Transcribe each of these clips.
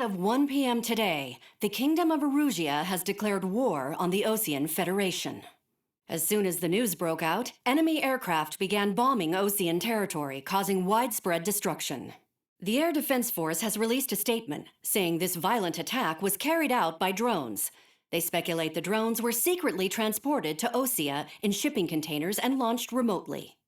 Of 1 p.m. today, the Kingdom of Erusia has declared war on the Osean Federation. As soon as the news broke out, enemy aircraft began bombing Osean territory, causing widespread destruction. The Air Defense Force has released a statement saying this violent attack was carried out by drones. They speculate the drones were secretly transported to Osea in shipping containers and launched remotely.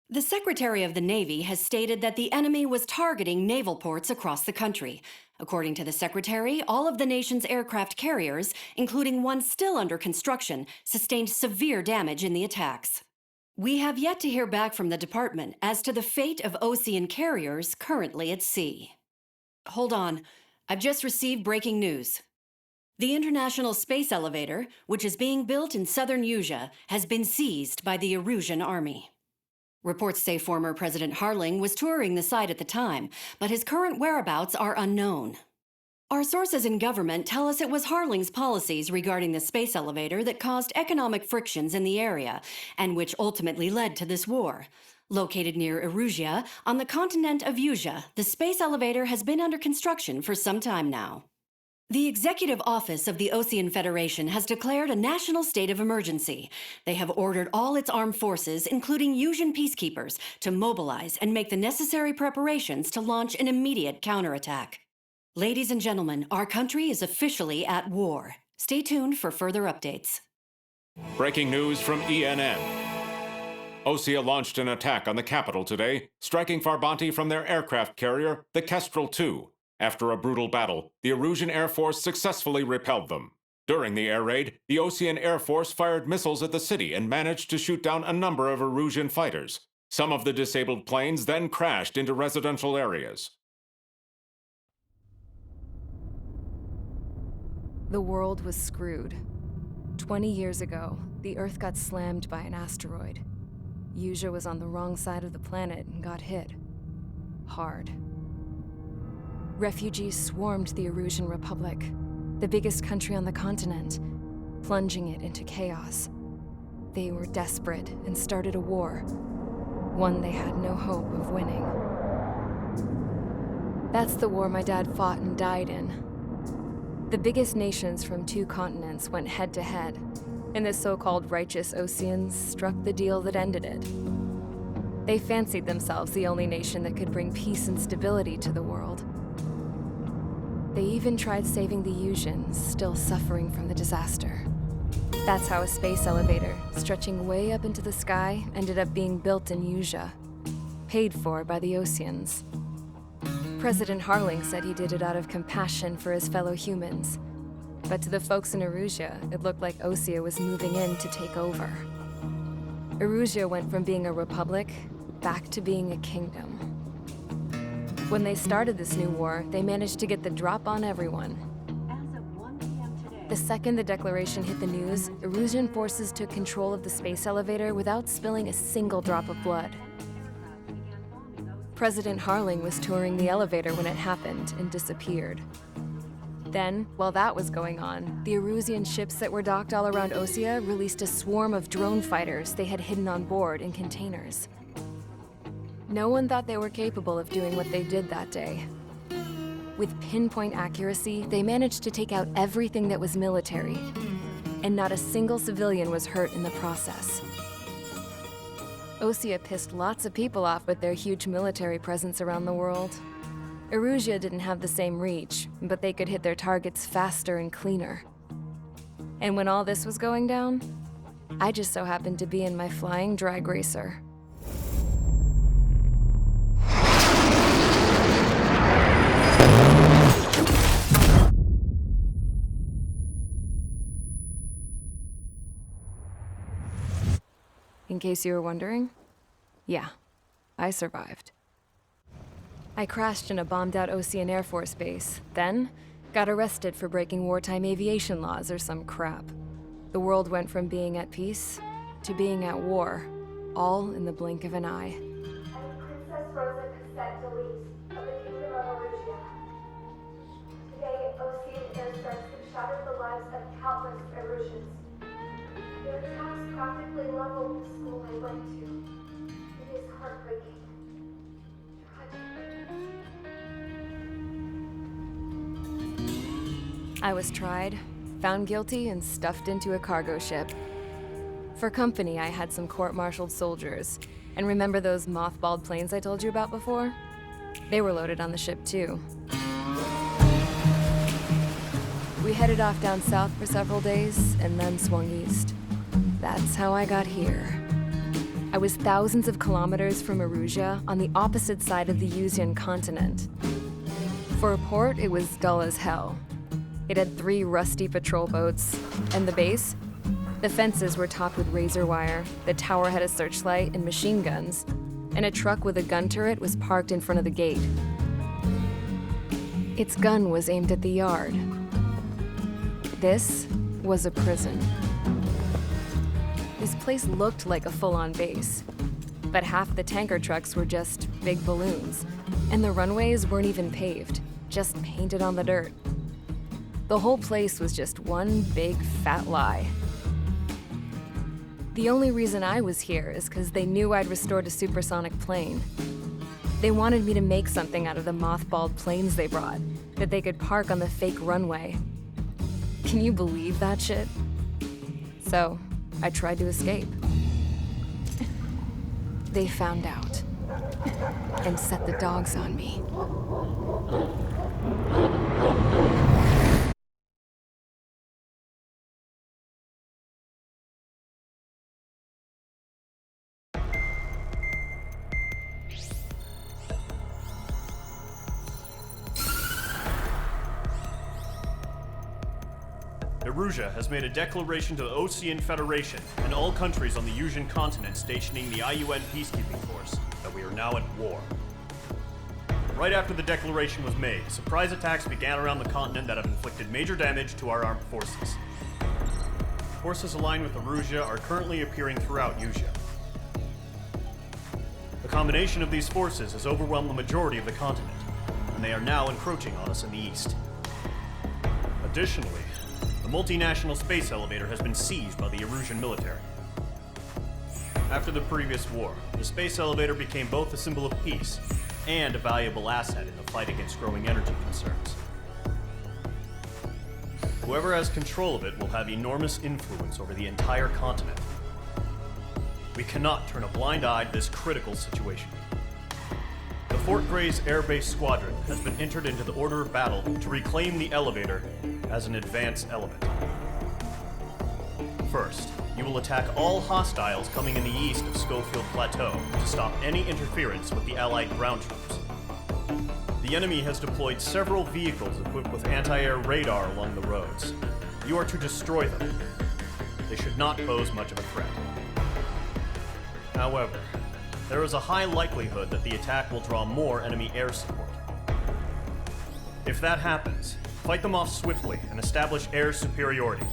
The Secretary of the Navy has stated that the enemy was targeting naval ports across the country. According to the Secretary, all of the nation's aircraft carriers, including one still under construction, sustained severe damage in the attacks. We have yet to hear back from the department as to the fate of Osean carriers currently at sea. Hold on, I've just received breaking news. The International Space Elevator, which is being built in southern Usea, has been seized by the Erusian army. Reports say former President Harling was touring the site at the time, but his current whereabouts are unknown. Our sources in government tell us it was Harling's policies regarding the space elevator that caused economic frictions in the area, and which ultimately led to this war. Located near Erusia, on the continent of Usea, the space elevator has been under construction for some time now. The Executive Office of the Osean Federation has declared a national state of emergency. They have ordered all its armed forces, including Usian peacekeepers, to mobilize and make the necessary preparations to launch an immediate counterattack. Ladies and gentlemen, our country is officially at war. Stay tuned for further updates. Breaking news from ENN. Osea launched an attack on the capital today, striking Farbanti from their aircraft carrier, the Kestrel II. After a brutal battle, the Erusian Air Force successfully repelled them. During the air raid, the Osean Air Force fired missiles at the city and managed to shoot down a number of Erusian fighters. Some of the disabled planes then crashed into residential areas. The world was screwed. 20 years ago, the Earth got slammed by an asteroid. Usea was on the wrong side of the planet and got hit. Hard. Refugees swarmed the Erusian Republic, the biggest country on the continent, plunging it into chaos. They were desperate and started a war, one they had no hope of winning. That's the war my dad fought and died in. The biggest nations from 2 continents went head-to-head, and the so-called righteous Oseans struck the deal that ended it. They fancied themselves the only nation that could bring peace and stability to the world. They even tried saving the Usians, still suffering from the disaster. That's how a space elevator, stretching way up into the sky, ended up being built in Usea, paid for by the Oseans. President Harling said he did it out of compassion for his fellow humans. But to the folks in Erusia, it looked like Osea was moving in to take over. Erusia went from being a republic back to being a kingdom. When they started this new war, they managed to get the drop on everyone. As of 1 p.m. today, The second the declaration hit the news, Erusian forces took control of the space elevator without spilling a single drop of blood. President Harling was touring the elevator when it happened and disappeared. Then, while that was going on, the Erusian ships that were docked all around Osea released a swarm of drone fighters they had hidden on board in containers. No one thought they were capable of doing what they did that day. With pinpoint accuracy, they managed to take out everything that was military, and not a single civilian was hurt in the process. Osea pissed lots of people off with their huge military presence around the world. Erusia didn't have the same reach, but they could hit their targets faster and cleaner. And when all this was going down, I just so happened to be in my flying drag racer. In case you were wondering, yeah, I survived. I crashed in a bombed-out Osean Air Force base, then got arrested for breaking wartime aviation laws or some crap. The world went from being at peace to being at war, all in the blink of an eye. I'm Princess Rosa Cassette Delete of the Kingdom of Erusia. Today, Osean airstrikes have shattered the lives of countless Erusians. Their attacks practically leveled the school I went to. It is heartbreaking. Tragic. I was tried, found guilty, and stuffed into a cargo ship. For company, I had some court-martialed soldiers. And remember those mothballed planes I told you about before? They were loaded on the ship, too. We headed off down south for several days, and then swung east. That's how I got here. I was thousands of kilometers from Erusia, on the opposite side of the Yuzian continent. For a port, it was dull as hell. It had 3 rusty patrol boats, and the base? The fences were topped with razor wire, the tower had a searchlight and machine guns, and a truck with a gun turret was parked in front of the gate. Its gun was aimed at the yard. This was a prison. This place looked like a full-on base, but half the tanker trucks were just big balloons, and the runways weren't even paved, just painted on the dirt. The whole place was just one big fat lie. The only reason I was here is because they knew I'd restored a supersonic plane. They wanted me to make something out of the mothballed planes they brought, that they could park on the fake runway. Can you believe that shit? So, I tried to escape. They found out and set the dogs on me. Erusia has made a declaration to the Osean Federation and all countries on the Yuzian continent stationing the IUN peacekeeping force that we are now at war. Right after the declaration was made, surprise attacks began around the continent that have inflicted major damage to our armed forces. Forces aligned with Erusia are currently appearing throughout Yusia. The combination of these forces has overwhelmed the majority of the continent, and they are now encroaching on us in the east. Additionally, the multinational space elevator has been seized by the Erusian military. After the previous war, the space elevator became both a symbol of peace and a valuable asset in the fight against growing energy concerns. Whoever has control of it will have enormous influence over the entire continent. We cannot turn a blind eye to this critical situation. The Fort Grays Air Base Squadron has been entered into the order of battle to reclaim the elevator as an advance element. First, you will attack all hostiles coming in the east of Schofield Plateau to stop any interference with the Allied ground troops. The enemy has deployed several vehicles equipped with anti-air radar along the roads. You are to destroy them. They should not pose much of a threat. However, there is a high likelihood that the attack will draw more enemy air support. If that happens, fight them off swiftly and establish air superiority.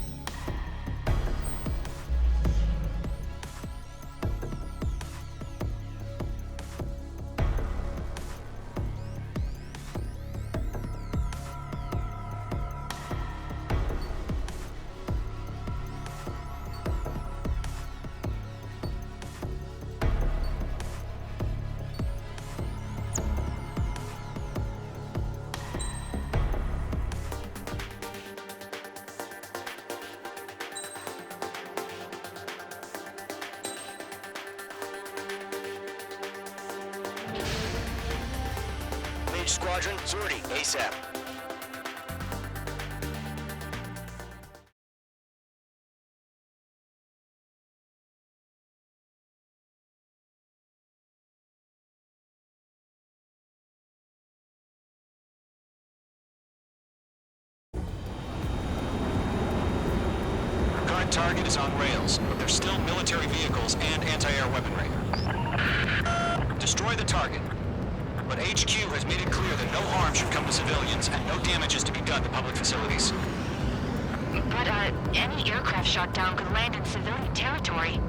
Squadron, Zordy, ASAP. Current target is on rails, but there's still military vehicles and anti-air weaponry. Destroy the target. But HQ has made it clear that no harm should come to civilians and no damage is to be done to public facilities. But, any aircraft shot down could land in civilian territory.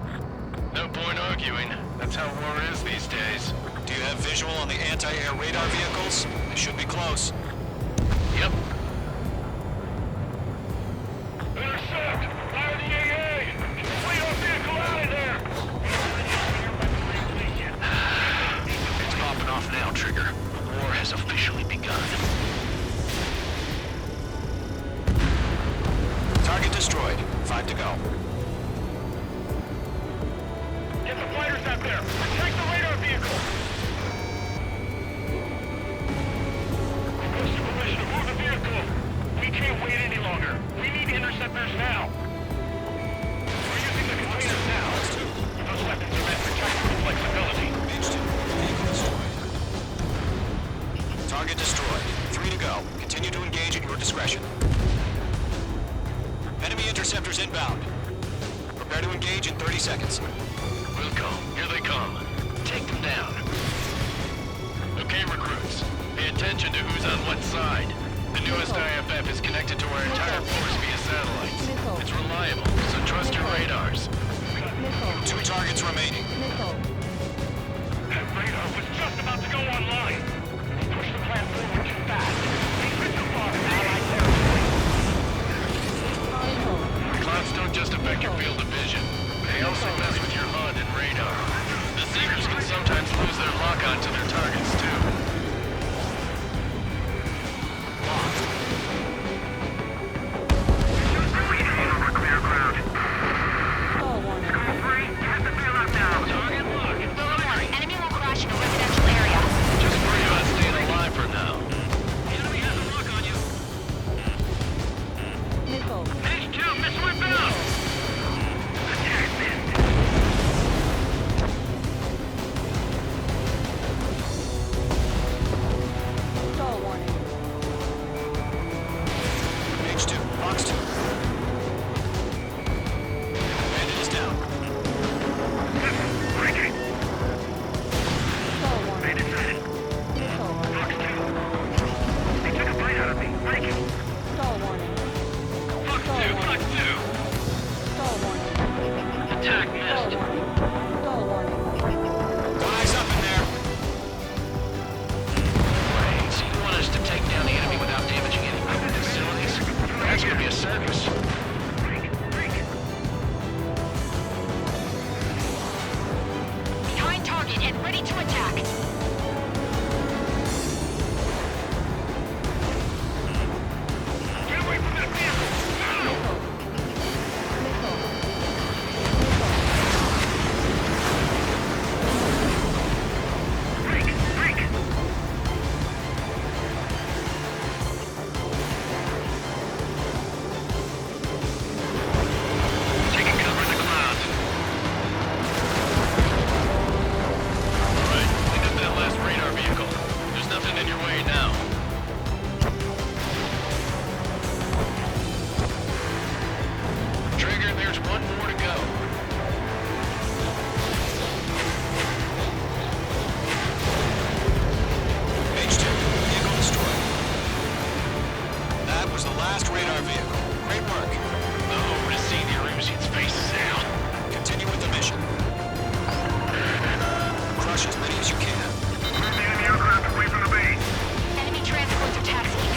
No point arguing. That's how war is these days. Do you have visual on the anti-air radar vehicles? They should be close. Yep. Intercept! Fire the AA! Flee our vehicle out of there! It's popping off now, Trigger. War has officially begun. destroyed. 5 to go. Get the fighters out there! Protect the radar vehicle! Requesting permission to move the vehicle! We can't wait any longer! We need interceptors now! We're using the containers now! Those weapons are meant for tactical flexibility. H2, vehicle destroyed. Target destroyed. 3 to go. Continue to engage at your discretion. Enemy interceptors inbound. Prepare to engage in 30 seconds. Wilco, here they come. Take them down. Okay, recruits. Pay attention to who's on what side. The newest IFF is connected to our entire force via satellites. It's reliable, so trust your radars. 2 targets remaining. That radar was just about to go online. We pushed the plan forward too fast. We've been too far in Allied territory. Clouds don't just affect your field of vision. They also mess with your HUD and radar. The Seekers can sometimes lose their lock-on to their targets, too. Clear ground. Scope 3, get the bailout now. Target locked. Enemy will crash in a residential area. Just worry about staying alive for now. The enemy has a lock on you. H2, missile inbound. Attack missed. H2, box 2. Bandit is down. Breaking. Bandit sighted. Box 2. They took a bite out of me. Breaking. Box 2, box 2. Attack missed. Eyes up in there. Wait, so you want us to take down the enemy without damaging any weapon facilities? That's gonna be a circus. Behind target and ready to attack. Get away from that vehicle. Now. Break. Taking cover in the clouds. All right, clean up that last radar vehicle. There's nothing in your way now. Trigger, there's one more to go. H2, vehicle destroyed. That was the last radar vehicle. Great work. Oh, to see the Erusians' faces down. Continue with the mission. Crush as many as you can. Move the enemy aircraft away from the base. Enemy transports are taxiing.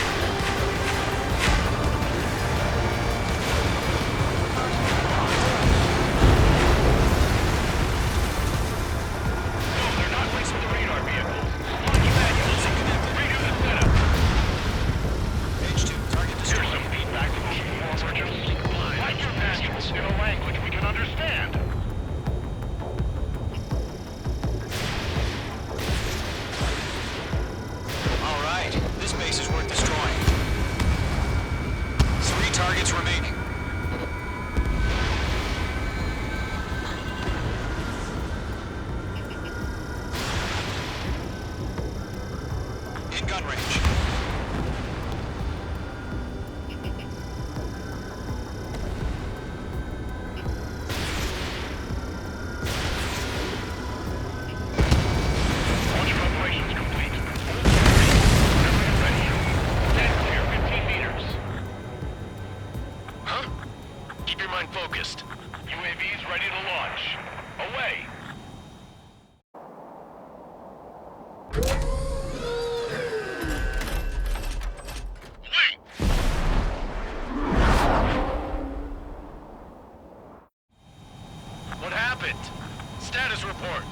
No, they're not linked with the radar vehicles. Launch manuals. Redo the setup. H2, target Here's destroyed. some feedback to push forward. Write your manuals in a language we can understand. All right, this base is worth destroying. 3 targets remaining. In gun range. Launch operations complete. Ready. Dead clear 15 meters. Huh? Keep your mind focused. UAVs ready to launch. Away. Wait! What happened? Status report.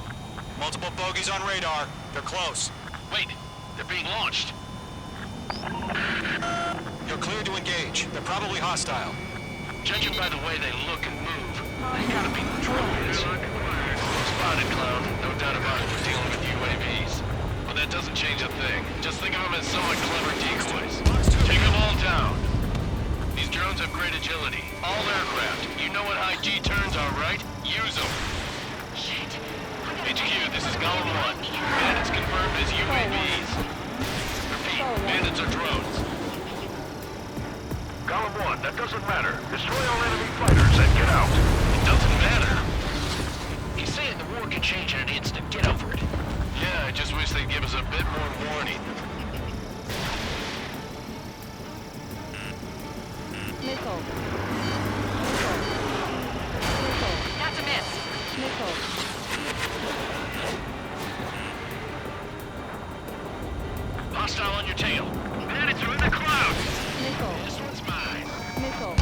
Multiple bogeys on radar. They're close. Wait! They're being launched. You're cleared to engage. They're probably hostile. Judging by the way they look and move, they gotta be droids. Spotted, Cloud. No doubt about it, we're dealing with UAVs. But that doesn't change a thing. Just think of them as somewhat clever decoys. Take them all down. These drones have great agility. All aircraft. You know what high G turns are, right? Use them. Shit. HQ, this is Golem 1. Bandits confirmed as UAVs. Repeat, bandits are drones. Golem 1, that doesn't matter. Destroy all enemy fighters and get out. It doesn't matter. He's saying the war can change in an instant. Get over it. Yeah, I just wish they'd give us a bit more warning. Missile. That's a miss. Missile. Hostile on your tail. Bandits are in the clouds. Missile. This one's mine. Missile.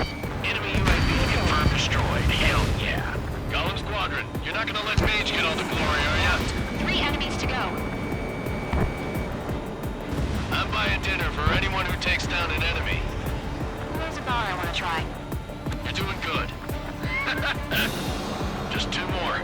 Enemy UAV confirmed destroyed. Hell yeah. Golem Squadron, you're not gonna let Mage get all the glory, are ya? 3 enemies to go. I'm buying dinner for anyone who takes down an enemy. There's a bar I want to try. You're doing good. Just 2 more.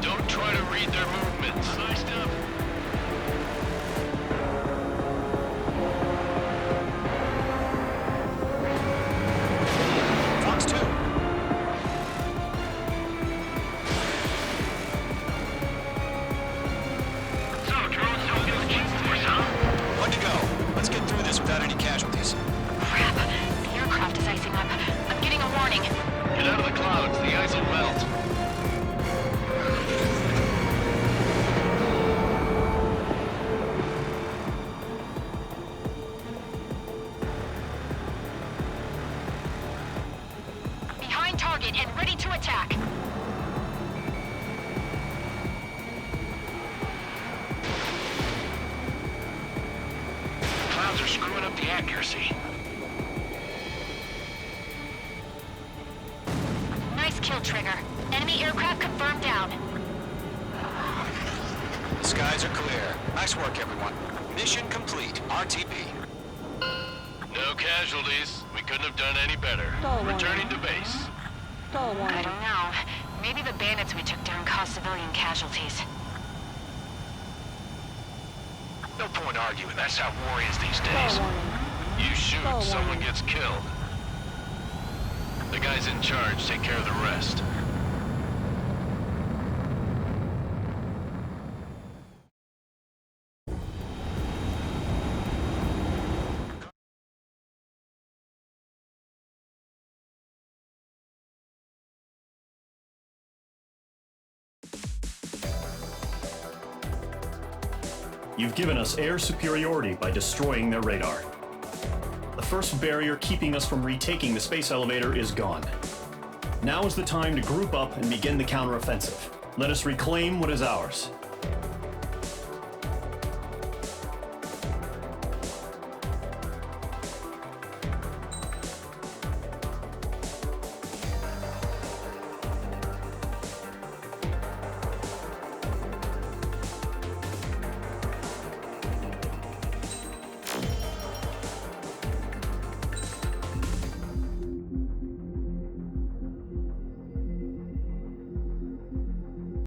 Don't try to read their movements. Nice stuff. Fox 2. So, drones don't get the G-force, huh? One to go. Let's get through this without any casualties. Crap. The aircraft is icing up. I'm getting a warning. Get out of the clouds. The ice will melt. Behind target and ready to attack. Clouds are screwing up the accuracy. Nice kill, Trigger. Enemy aircraft confirmed down. The skies are clear. Nice work, everyone. Mission complete. RTB. No casualties. We couldn't have done any better. Returning to base. I don't know. Maybe the bandits we took down caused civilian casualties. No point arguing. That's how war is these days. You shoot, someone gets killed. The guys in charge take care of the rest. You've given us air superiority by destroying their radar. The first barrier keeping us from retaking the space elevator is gone. Now is the time to group up and begin the counteroffensive. Let us reclaim what is ours.